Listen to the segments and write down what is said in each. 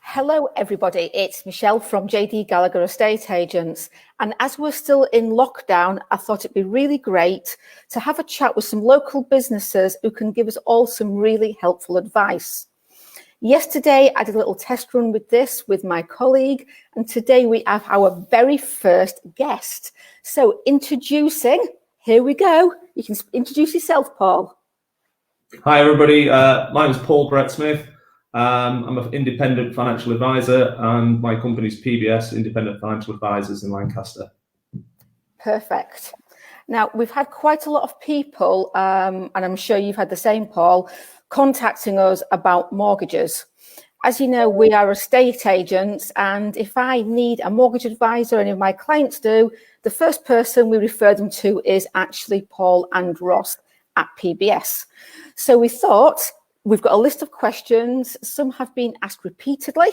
Hello, everybody. It's Michelle from JD Gallagher Estate Agents. And as we're still in lockdown, I thought it'd be really great to have a chat with some local businesses who can give us all some really helpful advice. Yesterday, I did a little test run with this with my colleague, and today we have our very first guest. So introducing, here we go. You can introduce yourself, Paul. Hi, everybody. My name is Paul Brett-Smith. I'm an independent financial advisor, and my company's PBS, Independent Financial Advisors in Lancaster. Perfect. Now, we've had quite a lot of people, and I'm sure you've had the same, Paul, contacting us about mortgages. As you know, we are estate agents, and if I need a mortgage advisor, any of my clients do, the first person we refer them to is actually Paul and Ross at PBS. So we thought, we've got a list of questions. Some have been asked repeatedly.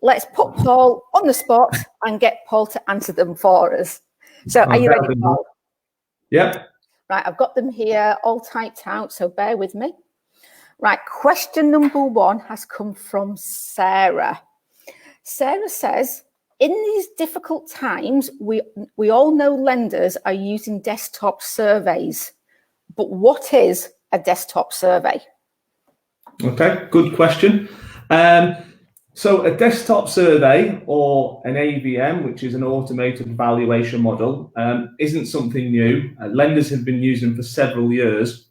Let's put Paul on the spot and get Paul to answer them for us. So are you ready, Paul? Yep. Right, I've got them here all typed out, so bear with me. Right, question number 1 has come from Sarah. Sarah says, in these difficult times, we all know lenders are using desktop surveys, but what is a desktop survey? Okay, good question. So a desktop survey, or an AVM, which is an automated valuation model, isn't something new. Lenders have been using them for several years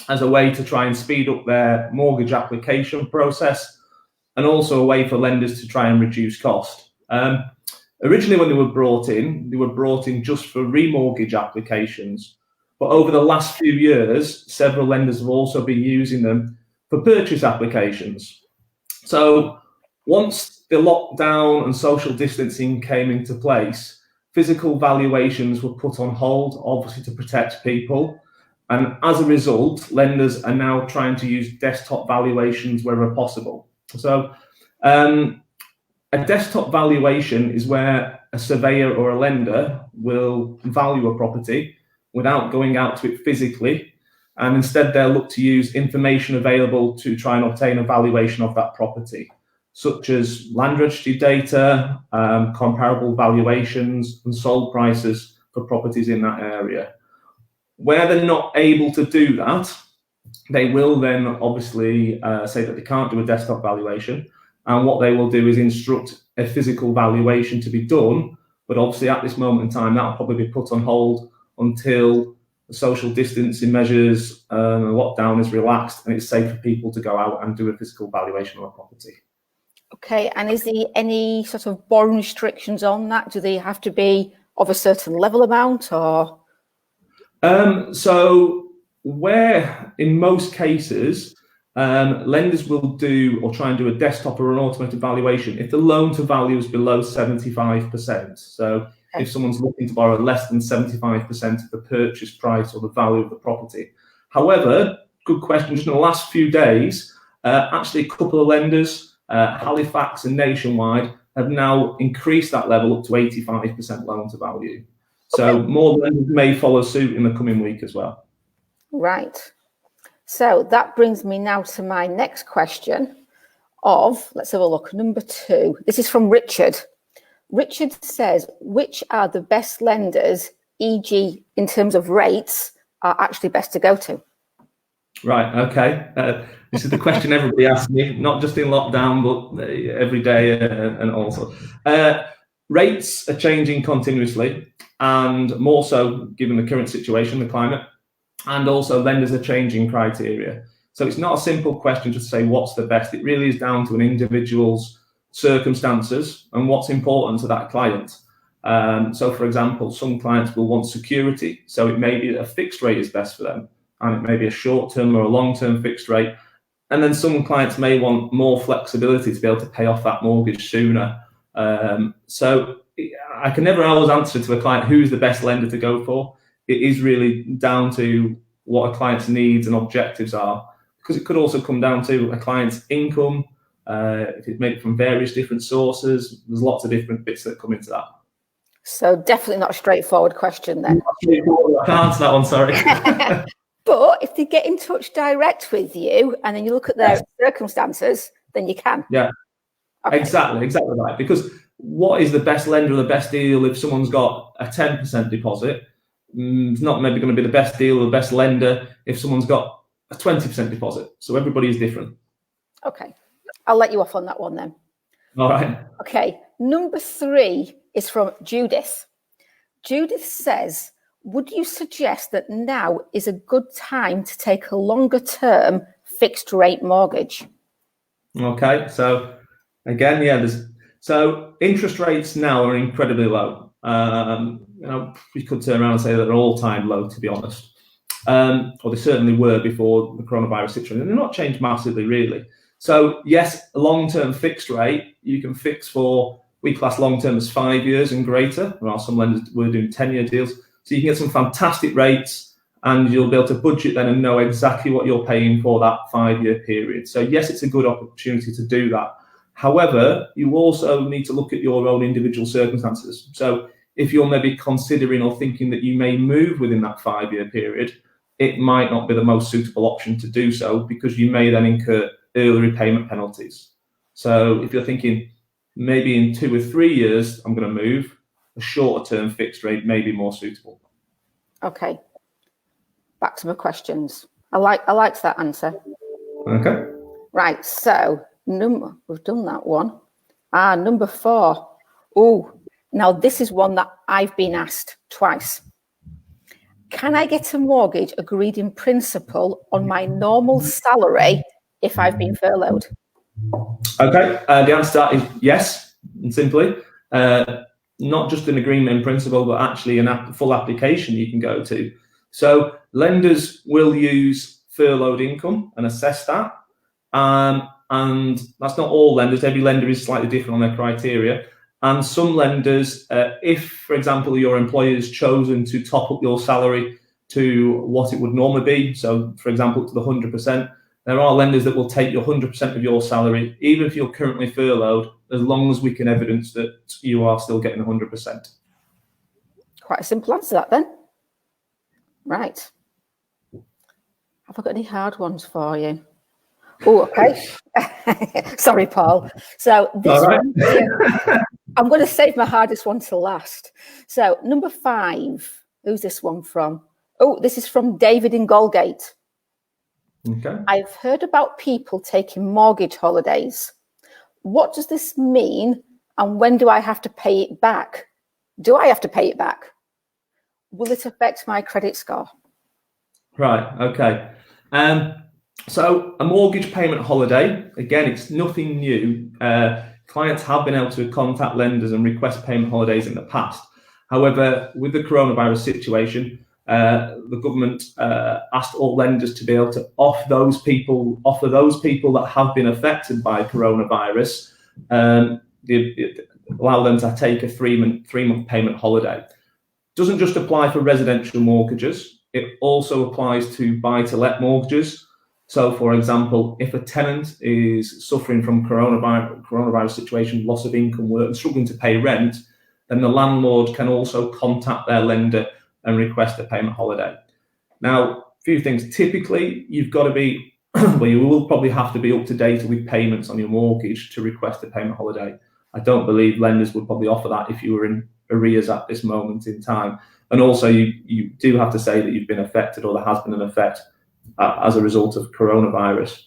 as a way to try and speed up their mortgage application process, and also a way for lenders to try and reduce cost. Originally, when they were brought in just for remortgage applications. But over the last few years, several lenders have also been using them for purchase applications. So once the lockdown and social distancing came into place, physical valuations were put on hold, obviously to protect people. And as a result, lenders are now trying to use desktop valuations wherever possible. So a desktop valuation is where a surveyor or a lender will value a property without going out to it physically. And instead, they'll look to use information available to try and obtain a valuation of that property, such as land registry data, comparable valuations, and sold prices for properties in that area. Where they're not able to do that, they will then obviously say that they can't do a desktop valuation. And what they will do is instruct a physical valuation to be done. But obviously, at this moment in time, that will probably be put on hold until the social distancing measures and lockdown is relaxed and it's safe for people to go out and do a physical valuation of a property. Okay, and is there any sort of borrowing restrictions on that? Do they have to be of a certain level amount, or? So where in most cases, lenders will do or try and do a desktop or an automated valuation if the loan to value is below 75%. So if someone's looking to borrow less than 75% of the purchase price or the value of the property. However, good question, just in the last few days, actually a couple of lenders, Halifax and Nationwide, have now increased that level up to 85% loan to value. So more lenders may follow suit in the coming week as well. Right. So that brings me now to my next question of, let's have a look, number 2. This is from Richard. Richard says, which are the best lenders, e.g. in terms of rates, are actually best to go to? Right, okay. This is the question everybody asks me, not just in lockdown, but every day and also. Rates are changing continuously, and more so given the current situation, the climate, and also lenders are changing criteria. So it's not a simple question to say what's the best. It really is down to an individual's circumstances and what's important to that client. So for example, some clients will want security, so it may be a fixed rate is best for them, and it may be a short-term or a long-term fixed rate. And then some clients may want more flexibility to be able to pay off that mortgage sooner. So I can never always answer to a client who's the best lender to go for. It is really down to what a client's needs and objectives are, because it could also come down to a client's income, if it's made from various different sources. There's lots of different bits that come into that. So definitely not a straightforward question then. I can't answer that one, sorry. But if they get in touch direct with you and then you look at their circumstances, then you can. Yeah, Okay. Exactly right. Because what is the best lender or the best deal if someone's got a 10% deposit? It's not maybe going to be the best deal or the best lender if someone's got a 20% deposit. So everybody is different. Okay. I'll let you off on that one then. All right. Okay. Number 3 is from Judith. Judith says, would you suggest that now is a good time to take a longer term fixed rate mortgage? Okay. So again, yeah, so interest rates now are incredibly low. We could turn around and say that they're all-time low, to be honest. Or they certainly were before the coronavirus situation. They've not changed massively, really. So yes, a long-term fixed rate, you can fix for, we class long-term as 5 years and greater. There are some lenders who are doing 10-year deals. So you can get some fantastic rates and you'll be able to budget then and know exactly what you're paying for that 5-year period. So yes, it's a good opportunity to do that. However, you also need to look at your own individual circumstances. So if you're maybe considering or thinking that you may move within that 5-year period, it might not be the most suitable option to do so because you may then incur early repayment penalties. So if you're thinking maybe in 2 or 3 years, I'm going to move, a shorter term fixed rate may be more suitable. Okay. Back to my questions. I liked that answer. Okay. Right. So we've done that one. Number 4. Oh, now this is one that I've been asked twice. Can I get a mortgage agreed in principle on my normal salary if I've been furloughed? Okay, the answer to that is yes, and simply. Not just an agreement in principle, but actually a full application you can go to. So lenders will use furloughed income and assess that. And that's not all lenders. Every lender is slightly different on their criteria. And some lenders, if, for example, your employer has chosen to top up your salary to what it would normally be, so, for example, to the 100%, there are lenders that will take your 100% of your salary, even if you're currently furloughed, as long as we can evidence that you are still getting 100%. Quite a simple answer, that then. Right. Have I got any hard ones for you? Oh, okay. Sorry, Paul. So this one, I'm going to save my hardest one to last. So number 5, who's this one from? Oh, this is from David in Golgate. Okay. I've heard about people taking mortgage holidays. What does this mean? And when do I have to pay it back? Do I have to pay it back? Will it affect my credit score? Right. Okay. So a mortgage payment holiday, again, it's nothing new. Clients have been able to contact lenders and request payment holidays in the past. However, with the coronavirus situation, the government asked all lenders to be able to offer those people that have been affected by coronavirus, allow them to take a three-month payment holiday. Doesn't just apply for residential mortgages. It also applies to buy-to-let mortgages. So, for example, if a tenant is suffering from coronavirus situation, loss of income, work, and struggling to pay rent, then the landlord can also contact their lender and request a payment holiday. Now, a few things. Typically, you've got to be, well, you will probably have to be up to date with payments on your mortgage to request a payment holiday. I don't believe lenders would probably offer that if you were in arrears at this moment in time. And also, you do have to say that you've been affected or there has been an effect as a result of coronavirus.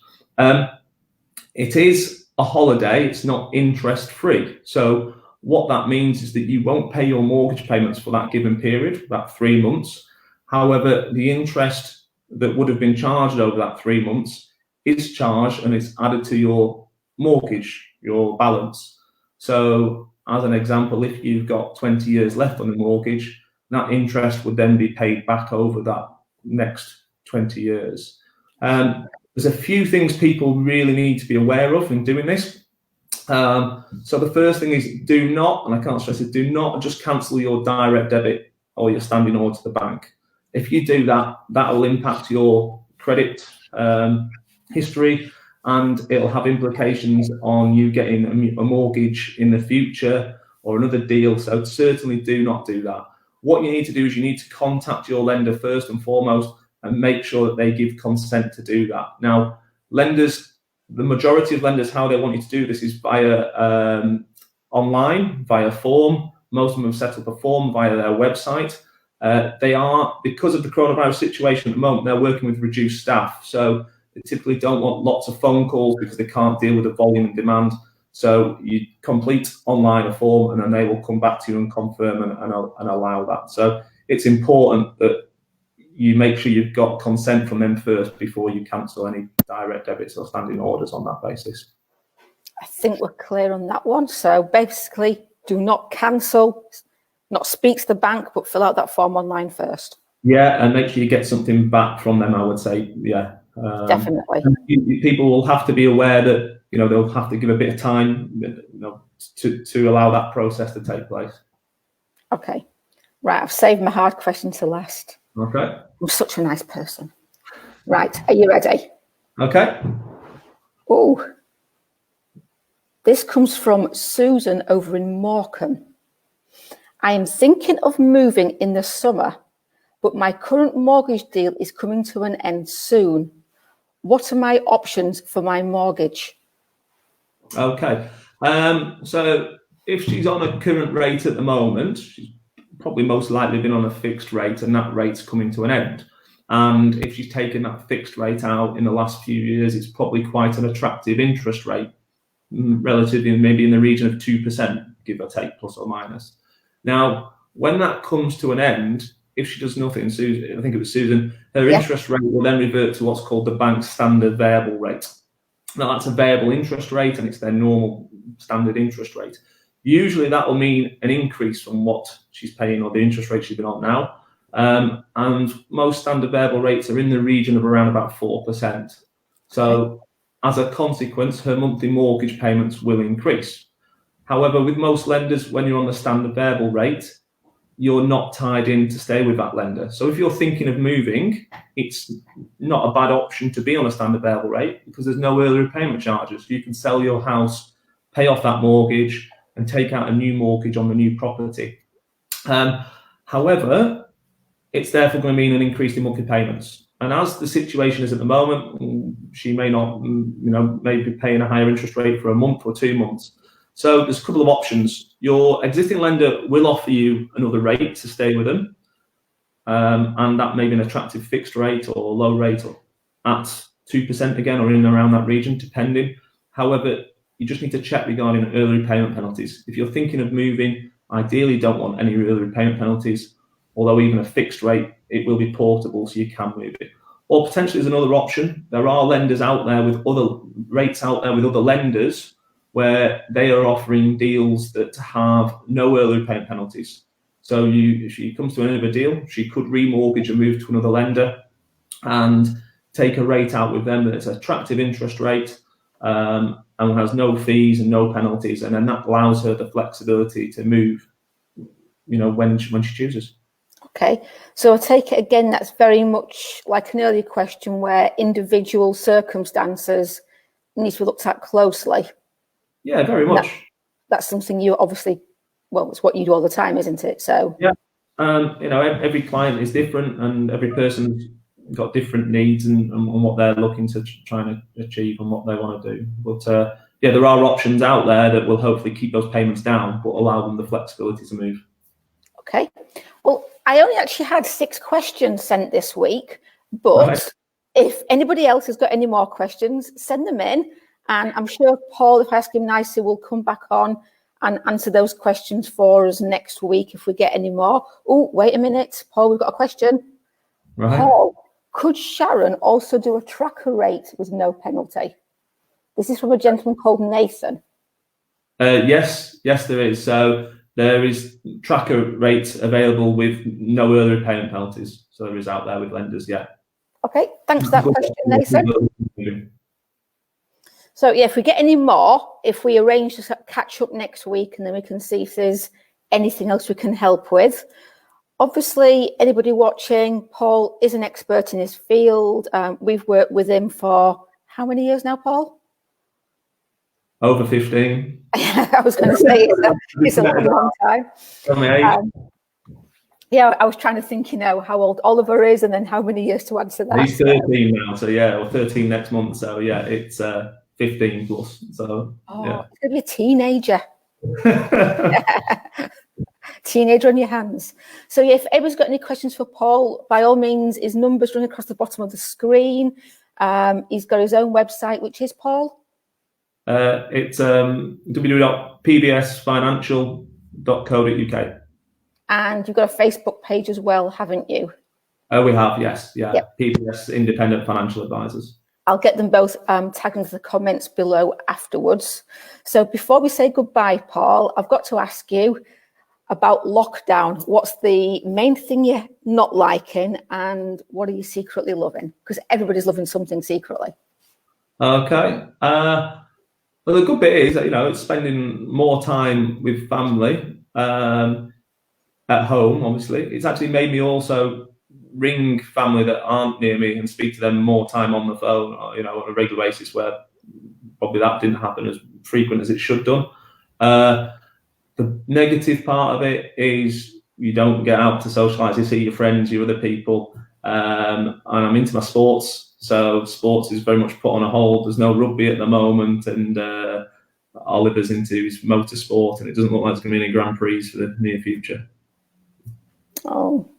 It is a holiday, it's not interest free. So what that means is that you won't pay your mortgage payments for that given period, that 3 months. However, the interest that would have been charged over that 3 months is charged and it's added to your mortgage, your balance. So as an example, if you've got 20 years left on the mortgage, that interest would then be paid back over that next 20 years. There's a few things people really need to be aware of in doing this. So the first thing is do not, and I can't stress it, do not just cancel your direct debit or your standing order to the bank. If you do that, that will impact your credit history and it'll have implications on you getting a mortgage in the future or another deal. So certainly do not do that. What you need to do is you need to contact your lender first and foremost and make sure that they give consent to do that. Now, lenders the majority of lenders, how they want you to do this is via online, via form. Most of them have set up a form via their website. They are, because of the coronavirus situation at the moment, they're working with reduced staff. So they typically don't want lots of phone calls because they can't deal with the volume and demand. So you complete online a form and then they will come back to you and confirm and allow that. So it's important that you make sure you've got consent from them first before you cancel any direct debits or standing orders on that basis. I think we're clear on that one. So basically, do not cancel, not speak to the bank, but fill out that form online first. Yeah, and make sure you get something back from them, I would say. Yeah. Definitely. People will have to be aware that, they'll have to give a bit of time, to allow that process to take place. Okay. Right, I've saved my hard question to last. Okay. I'm such a nice person. Right, are you ready? Okay. Oh, this comes from Susan over in Morecambe. I am thinking of moving in the summer, but my current mortgage deal is coming to an end soon. What are my options for my mortgage? Okay. So if she's on a current rate at the moment, she's probably most likely been on a fixed rate and that rate's coming to an end. And if she's taken that fixed rate out in the last few years, it's probably quite an attractive interest rate, relatively maybe in the region of 2%, give or take, plus or minus. Now, when that comes to an end, if she does nothing, Susan, I think it was Susan, her interest rate will then revert to what's called the bank's standard variable rate. Now, that's a variable interest rate and it's their normal standard interest rate. Usually that will mean an increase from what she's paying or the interest rate she's been on now. And most standard variable rates are in the region of around about 4%. So as a consequence, her monthly mortgage payments will increase. However, with most lenders, when you're on the standard variable rate, you're not tied in to stay with that lender. So if you're thinking of moving, it's not a bad option to be on a standard variable rate because there's no early repayment charges. You can sell your house, pay off that mortgage, and take out a new mortgage on the new property. However, it's therefore going to mean an increase in monthly payments. And as the situation is at the moment, she may not, maybe paying a higher interest rate for a month or 2 months. So there's a couple of options. Your existing lender will offer you another rate to stay with them. And that may be an attractive fixed rate or low rate or at 2% again, or in and around that region, depending. However, you just need to check regarding early repayment penalties. If you're thinking of moving, ideally don't want any early repayment penalties, although even a fixed rate, it will be portable, so you can move it. Or potentially there's another option. There are lenders out there with other rates out there with other lenders where they are offering deals that have no early repayment penalties. So if she comes to an end of a deal, she could remortgage and move to another lender and take a rate out with them that's an attractive interest rate, and has no fees and no penalties, and then that allows her the flexibility to move, when she chooses. Okay, so I take it again, that's very much like an earlier question where individual circumstances need to be looked at closely. Yeah, very much. That's something you obviously, it's what you do all the time, isn't it? So yeah, every client is different, and every person's got different needs and what they're looking to try and achieve and what they want to do. But there are options out there that will hopefully keep those payments down, but allow them the flexibility to move. Okay. Well, I only actually had 6 questions sent this week, but if anybody else has got any more questions, send them in. And I'm sure Paul, if I ask him nicely, will come back on and answer those questions for us next week if we get any more. Oh, wait a minute, Paul, we've got a question. Right. Paul, could Sharon also do a tracker rate with no penalty? This is from a gentleman called Nathan. Yes, there is. So there is tracker rates available with no early repayment penalties. So there is out there with lenders, yeah. Okay, thanks for that question, Nathan. So yeah, if we get any more, if we arrange to catch up next week, and then we can see if there's anything else we can help with. Obviously, anybody watching, Paul is an expert in his field. We've worked with him for how many years now, Paul? Over 15. I was going to say it's a long time. I was trying to think, how old Oliver is and then how many years to answer that. He's 13 now, so or 13 next month. So it's 15 plus. So, It's going to be a teenager. yeah. Teenager on your hands. So if anybody's got any questions for Paul, by all means, his number's running across the bottom of the screen. He's got his own website, which is, Paul? It's www.pbsfinancial.co.uk. And you've got a Facebook page as well, haven't you? We have, yes. Yeah. Yep. PBS Independent Financial Advisors. I'll get them both tagged into the comments below afterwards. So before we say goodbye, Paul, I've got to ask you about lockdown. What's the main thing you're not liking, and what are you secretly loving? Because everybody's loving something secretly. Okay. Well, the good bit is that, it's spending more time with family at home, obviously. It's actually made me also ring family that aren't near me and speak to them more time on the phone, on a regular basis, where probably that didn't happen as frequent as it should done. The negative part of it is you don't get out to socialise, you see your friends, your other people, and I'm into my sports, so sports is very much put on a hold. There's no rugby at the moment, and Oliver's into his motorsport, and it doesn't look like there's going to be any Grand Prix for the near future. Oh,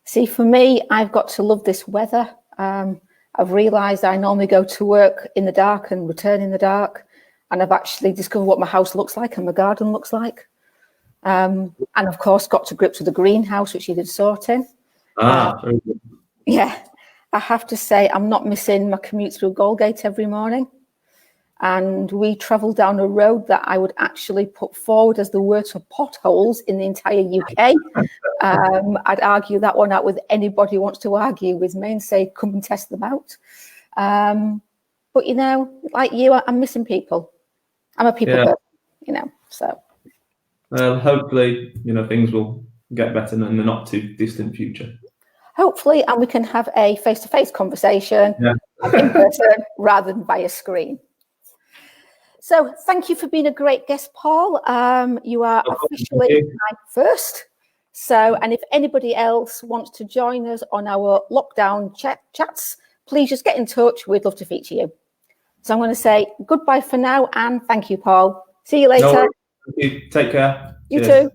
see, for me, I've got to love this weather. I've realised I normally go to work in the dark and return in the dark, and I've actually discovered what my house looks like and my garden looks like. And of course, got to grips with the greenhouse, which you did sorting. Very good. Yeah, I have to say I'm not missing my commute through Goldgate every morning. And we travel down a road that I would actually put forward as the worst of potholes in the entire UK. I'd argue that one out with anybody who wants to argue with me and say, come and test them out. But, like you, I'm missing people. I'm a people person, so. Hopefully, things will get better in the not too distant future. Hopefully, and we can have a face-to-face conversation in person rather than via screen. So thank you for being a great guest, Paul. You are officially my first. So, and if anybody else wants to join us on our lockdown chats, please just get in touch. We'd love to feature you. So I'm going to say goodbye for now, and thank you, Paul. See you later. No, take care. You too.